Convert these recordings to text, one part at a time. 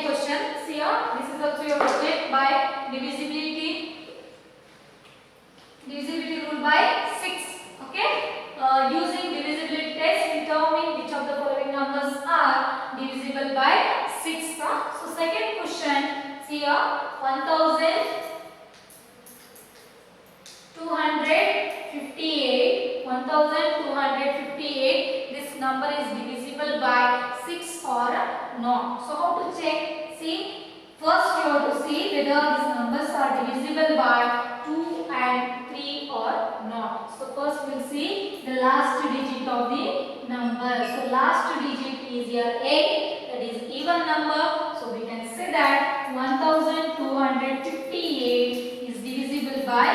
second question. See here, this is also your project by divisibility. Divisibility rule by 6. Okay. Using divisibility test, determine which of the following numbers are divisible by 6. So second question. See here, 1258. 1258. This number is divisible by 6 or not. So how to check? See, first you have to see whether these numbers are divisible by 2 and 3 or not. So first we will see the last digit of the number. So last digit is here 8. That is even number. So we can say that 1258 is divisible by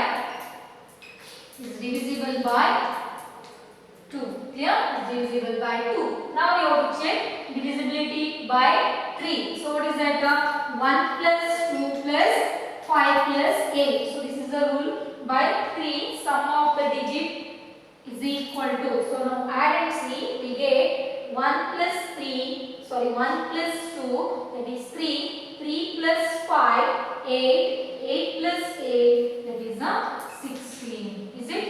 2. Clear? Is divisible by 2. Now you have to check divisibility by 3. So what is that? 1 plus 2 plus 5 plus 8. So this is the rule by 3. Sum of the digit is equal to. So now add and see. We get 1 plus 3. Sorry, 1 plus 2. That is 3. 3 plus 5. 8. 8 plus 8. That is 16. Is it?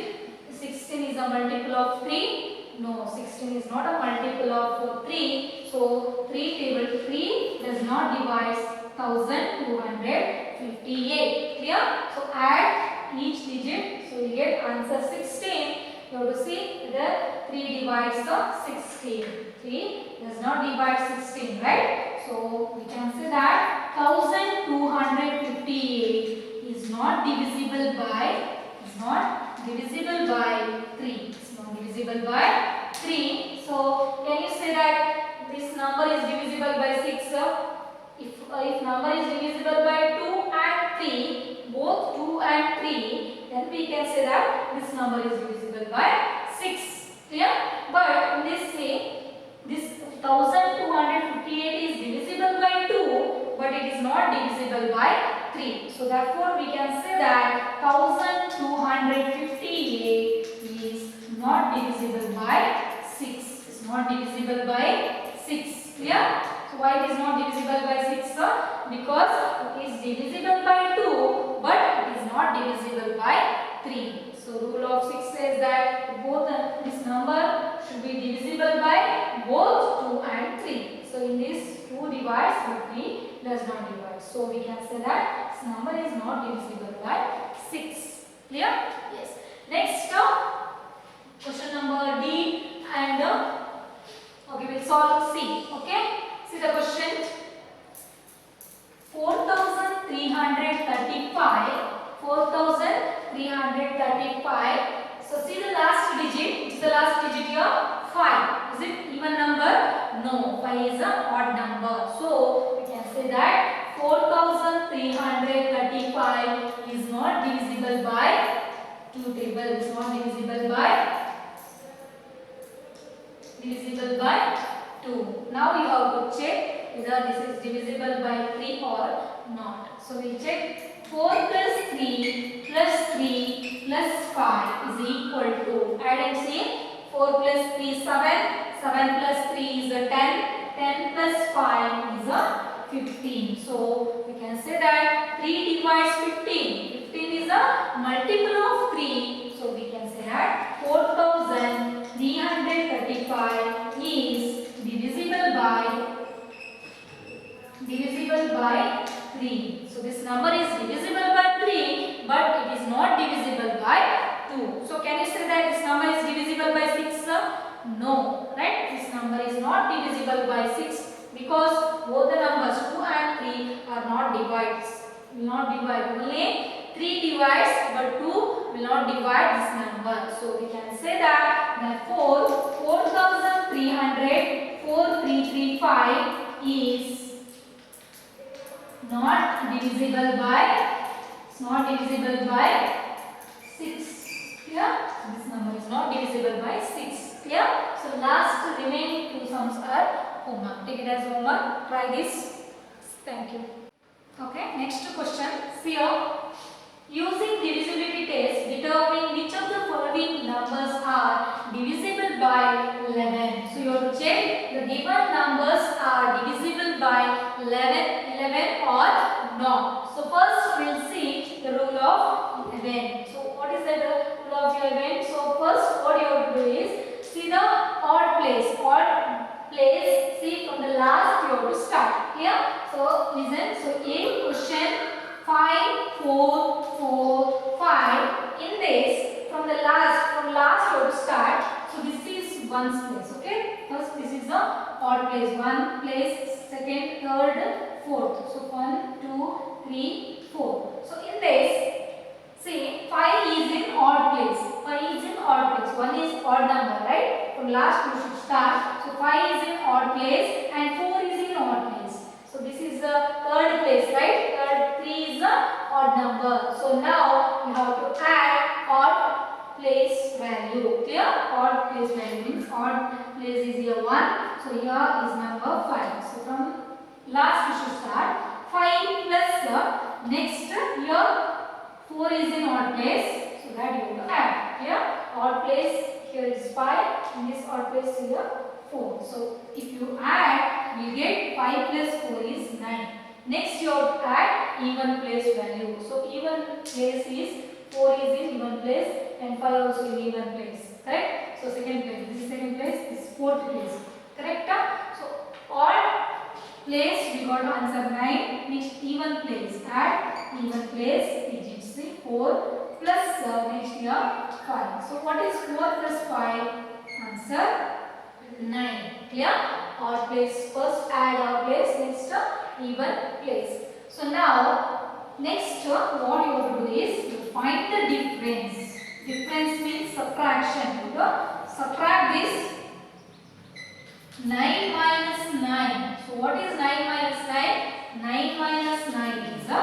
16 is a multiple of 3. No, 16 is not a multiple of 3. So 3 table 3 does not divide 1258. Clear? So add each digit. So you get answer 16. You have to see whether 3 divides the 16. 3 does not divide 16, right? So we can say that 1258 is not divisible by 3. It's not divisible by 3. So can you say that this number is divisible by 6? If number is divisible by 2 and 3, both 2 and 3, then we can say that this number is divisible by 6. Clear? But in this say, this 1258 is divisible by 2, but it is not divisible by 3. So therefore we can say that 1258 is not divisible by 6. It's not divisible by 6. Clear? So why it is not divisible by 6? Because it is divisible by 2, but it is not divisible by 3. So rule of 6 says that both this number should be divisible by both 2 and 3. So in this 2 divides, but 3 does not divide. So we can say that this number is not divisible by 6. Clear? Yes. Next, question number D and okay, we'll solve C. Okay? See the question. 4335. 4335. So see the last digit. It's the last digit here. 5. Is it even number? No. 5 is an odd number. So we can say that 4335 is not divisible by 2 table. It's not divisible by 2. Now you have to check whether this is divisible by 3 or not. So we check 4 plus 3 plus 3 plus 5 is equal to, add and see, 4 plus 3 is 7, 7 plus 3 is 10, 10 plus 5 is 15. So we can say that 3 divides 15. 15 is a multiple of 3. So we can say that 4335 is divisible by 3. So this number is divisible by 3, but it is not divisible by 2. So can you say that this number is divisible by 6? No, right? This number is not divisible by 6 because both the numbers 2 and 3 are not divides. Will not divide. Only 3 divides, but 2 will not divide this number. So we can say that therefore 4335 is not divisible by 6. Clear? This number is not divisible by 6. Clear? So last remaining 2 sums are homework. Take it as homework. Try this. Thank you. Okay, next question. See here. Using divisibility test, determine which of the following numbers are divisible by 11. So you have to check the given numbers are divisible divisible by 11 or not. So first we will see the rule of 11. So what is the rule of 11? So first what you have to do is see the odd place. See from the last you have to start. Here. So listen. So a question 5, 4, 4, 5. In this from last you have to start. So this is ones place. Okay. First this is the odd place. One place, second, third, fourth. So 1, 2, 3, 4. So in this, see 5 is in odd place. 5 is in odd place. 1 is odd number, right? From last you should start. So 5 is in odd place and 4 is in odd place. So this is the third place, right? Third 3 is the odd number. So now you have to add odd place value. Clear? Odd place value means odd place is here 1. So here is number 5. So from last we should start. 5 plus next here 4 is in odd place. So that you have to add. Clear? Odd place here is 5. In this odd place here 4. So if you add, you get 5 plus 4 is 9. Next you have to add even place value. So even place is 4 is in even place and 5 also in even place. Correct? So second place. This is second place. This is fourth place. Correct? So odd place we got to answer 9. Next even place. Add even place digits. See 4 plus next here 5. So what is 4 plus 5? Answer 9. Clear? Odd place. First add odd place. Next even place. So now next what you have to do is you find the difference. Difference means subtraction. You subtract this 9 minus 9. So what is 9 minus 9? 9 minus 9 is a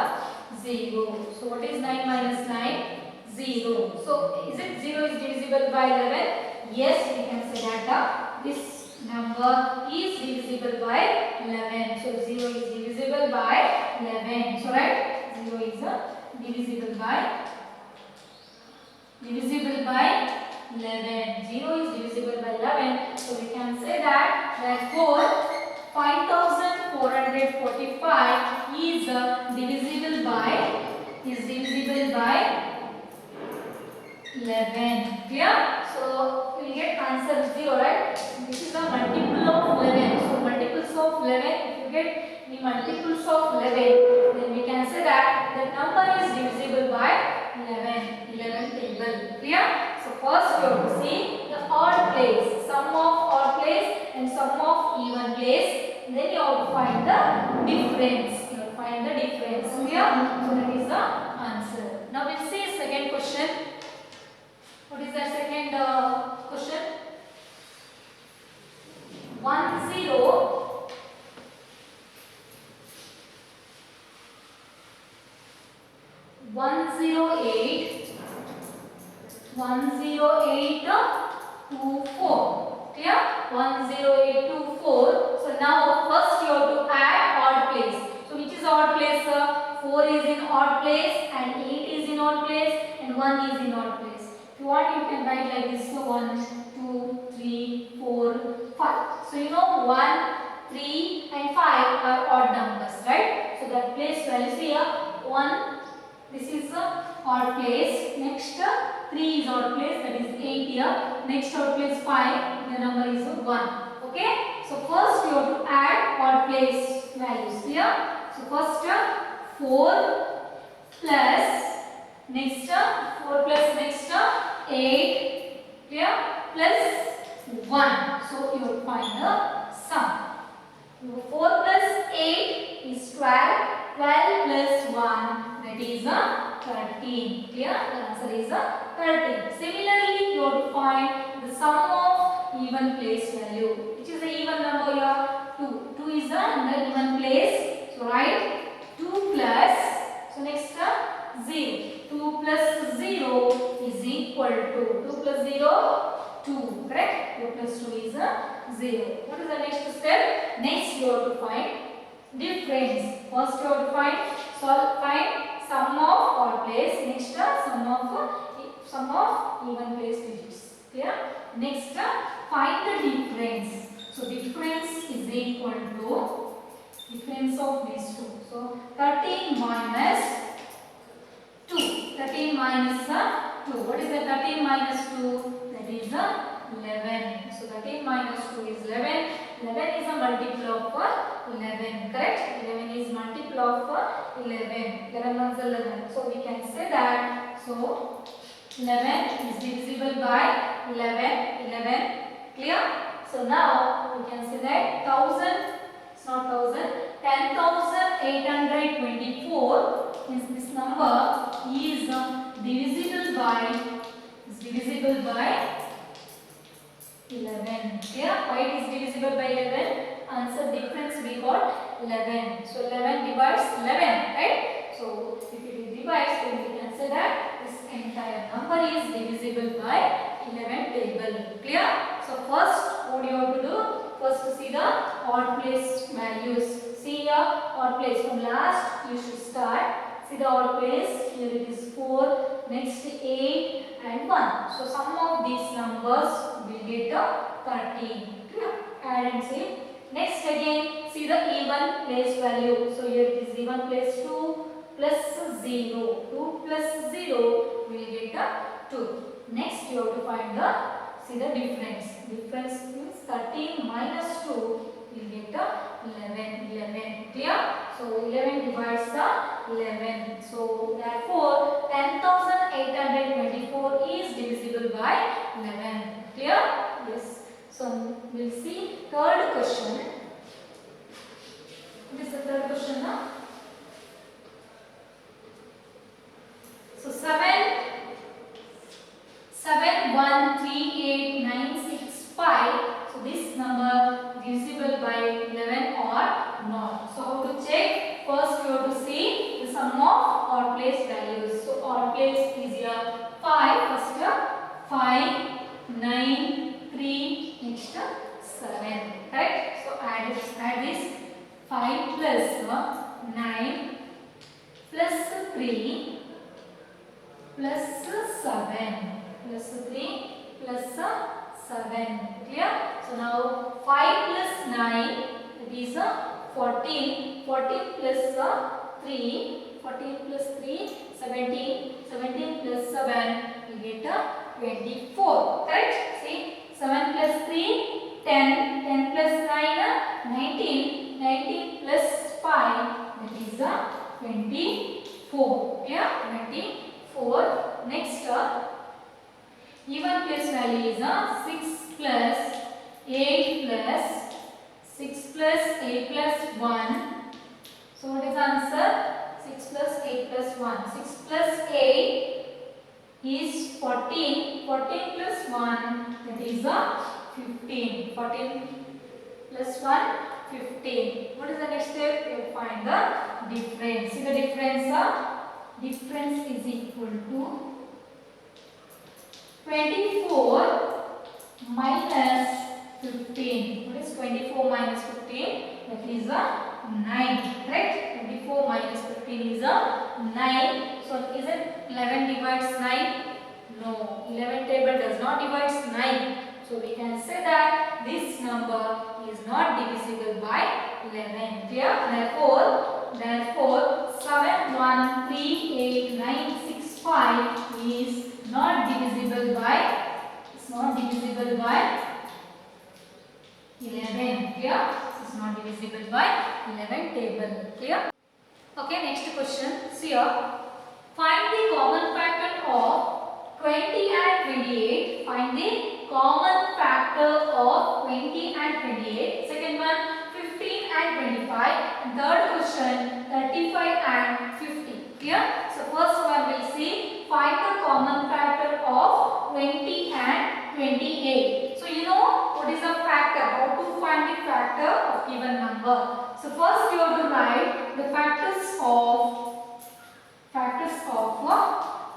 0. So what is 9 minus 9? 0. So is it 0 is divisible by 11? Yes, we can say that this number is divisible by 11. So 0 is divisible by 11. So right, 0 is divisible by 11. 0 is divisible by 11. So we can say that therefore 5445 is divisible by 11. Clear? So we will get answer 0, right? This is a multiple of 11. So multiples of 11, if you get the multiples of 11, then we can say that the number is divisible by 11 table. Clear? So first you have to see the odd place, sum of odd place and sum of even place. Then you have to find the difference. You have to find the difference. Clear? So that is the answer. Now we'll see second question. What is the second question? 10824. Clear? 10824. So now first you have to add odd place. So which is odd place? 4 is in odd place and 8 is in odd place and 1 is in odd place. If you want, you can write like this. So 1, 2, 3, 4, 5. So you know 1, 3 and 5 are odd numbers, right? So that place value here 1. This is the odd place. Next 3 is odd place, that is 8 here. Next odd place 5, the number is 1. Okay? So first you have to add odd place values here. So first 4 plus next 4 plus next 8 here plus 1. So you will find the sum. 4 plus 8 is 12. 12 plus 1, that is 13. Clear? The answer is 13. Similarly, you have to find the sum of even place value. Which is the even number here? 2. 2 is in the even place. So write 2 plus, so next 0. 2 plus 0 is equal to 2 plus 0, 2. Correct? 2 plus 2 is 0. What is the next step? Next you have to find difference. First you have to find sum of odd place. Next sum of even place digits. Clear? Next find the difference. So difference is equal to Difference of these two. So 13 minus 2. 13 minus 2. What is the 13 minus 2? That is 11. So 13 minus 2 is 11. 11 is a multiple of 11. Correct? 11 is multiple of 11. 11 ones 11. So we can say that. So 11 is divisible by 11. 11. Clear? So now we can say that 1000. It's not 1000. 10,824 means this number is divisible by 11. Clear? Why it is divisible by 11? Answer difference we got 11. So 11 divides 11, right? So if it divides, then we can say that this entire number is divisible by 11 table. Clear? So first what you have to do? First to see the odd place values. See here odd place from last you should start. See the odd place, here it is 4, next 8 and 1. So sum of these numbers will get 13. Clear? Add and see. Next again see the even place value. So here it is even place 2 plus 0. 2 plus 0 will get 2. Next you have to find the, see the difference. Difference means 13 minus 2 will get 11. 11. Clear? So 11 divides the 11. So therefore 10,824 is divisible by 11. Clear? Yes. So we'll see third question. This is the third question now. So 7138965. So this number divisible by 11 or not. So how to check? First we have to see the sum of odd place values. So odd place is here 5. First 5, 9, 3, next 7. Correct? So add this 5 plus 9 plus 3 plus 7 plus 3 plus 7. Clear? So now 5 plus 9 that is 14. 14 plus 3, 14 plus 3, 17. 17 plus 7 we get 24. Correct? See 7 plus 3, 10. 10 plus 9, 19. 19 plus 5 that is 24. Clear? 24. Next even place value is 6 plus 8 plus 6 plus 8 plus 1. So what is the answer? 6 plus 8 plus 1. 6 plus 8 is 14. 14 plus 1 that is 15. 14 plus 1 15. What is the next step? You will find the difference. See the difference? Difference is equal to 24 minus 15. What is 24 minus 15? That is 9. Correct? 24 minus 15 is 9. So is it 11 divides 9? No. 11 table does not divide 9. So we can say that this number is not divisible by 11. Clear? Therefore 7138965 is not divisible by 11. Clear? This is not divisible by 11 table. Clear? Okay, next question. See here. Find the common factor of 20 and 28. Find the common factor of 20 and 28. Second one 15 and 25. And third question 35 and 50. Clear? So first one we'll see find the common factor of 20 and 28. So you know what is a factor? How to find the factor of given number. So first you have to write the factors of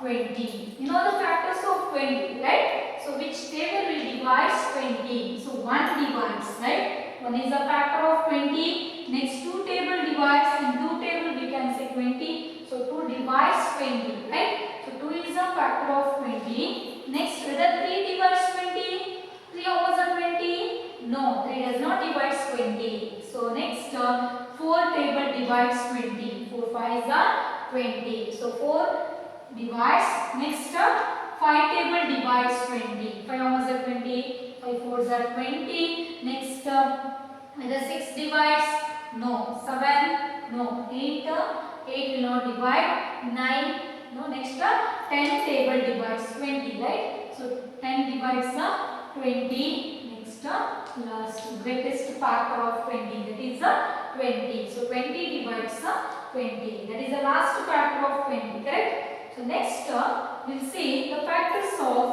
20. You know the factors of 20, right? So which table will divide 20? So 1 divides, right? 1 is a factor of 20. Next 2 table divides. In 2 table we can say 20. So 2 divides 20, right? So 2 is a factor of 20. Next whether 3 divides 20? 3 over 20? No, 3 does not divide 20. So next 4 divides 20. 4 5s are 20. So 4 divides. Next 5 table divides 20. 5 ones are 20. 5 fours are 20. Next whether 6 divides? No. 7? No. 8? 8 will not divide. 9? No. Next 10 table divides 20, right? So 10 divides 20. Next last greatest factor of 20, that is 20. So 20 divides 20. That is the last factor of 20, correct? So next we'll see the factors of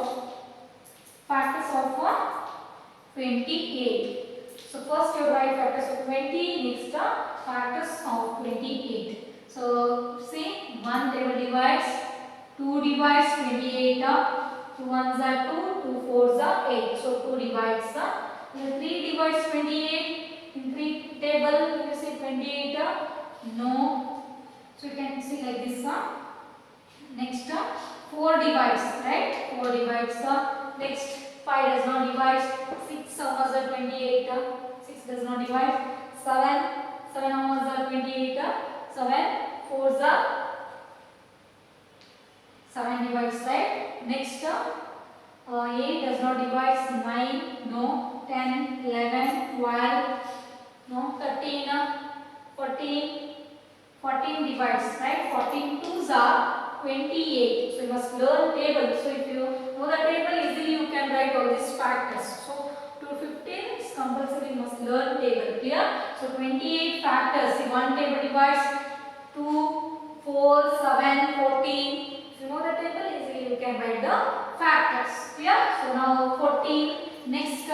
28. So first you write factors of 20, next factors of 28. So see, 1 table divides, 2 divides 28, 2 ones are 2, 2 fours are 8. So 2 divides, 3 divides 28. In 3 table you see 28, no. So you can see like this. Next 4 divides, right? 4 divides. Next 5 does not divide. 6 numbers are 28. 6 does not divide. 7 numbers are 28. 7 fours are 7 divides, right? Next 8 does not divide. 9 no. 10 11 12 no. 13 14 divides, right? 14 twos are 28. So you must learn table. So if you know the table easily, you can write all these factors. So to 15 is compulsory, you must learn table. Clear? So 28 factors. See, 1 table divides 2, 4, 7, 14. If you know the table easily, you can write the factors. Clear? So now 14. Next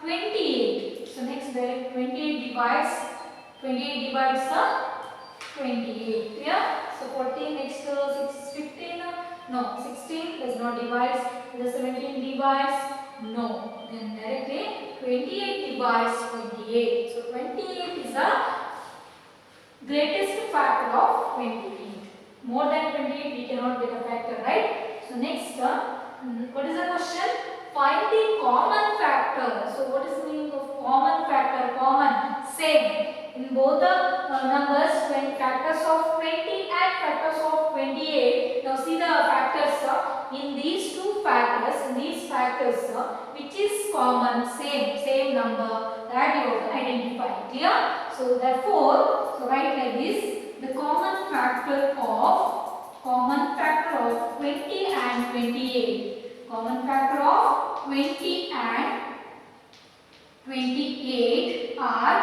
28. So next there 28 divides. 28 divides 28. Clear? So 14. Next 15. No. 16 does not divide. The 17 divides. No. Then directly 28 divides 28. So 28 is the greatest factor of 28. More than 28 we cannot get a factor, right? So next, what is the question? Find the common factor. So what is the meaning of common factor? Common, same. In both the numbers, when factors of 20 and factors of 28. Now see the factors in these two factors, which is common, same number, that you have to identify. Clear? So therefore, so write like this: the common factor of 20 and 28. Common factor of 20 and 28 are,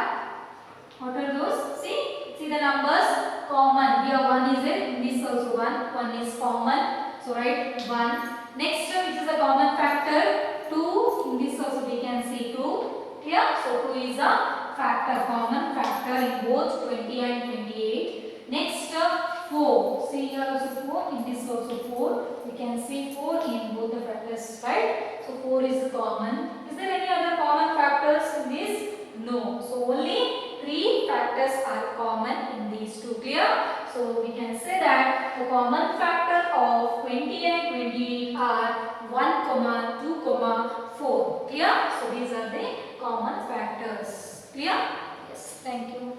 what are those? See the numbers common. Here 1 is it. This also 1. 1 is common. So write 1. Next, which is a common factor? 2. In this also we can see 2. Here, so 2 is a factor, common factor in both 20 and 28. Next, 4. See here also 4. In this also 4. We can see 4 in both the factors, right? So 4 is common. Is there any other common factors in this? No. So only 3 factors are common in these two. Clear? So we can say that the common factor of 20 and 28 are 1, 2, 4. Clear? So these are the common factors. Clear? Yes. Thank you.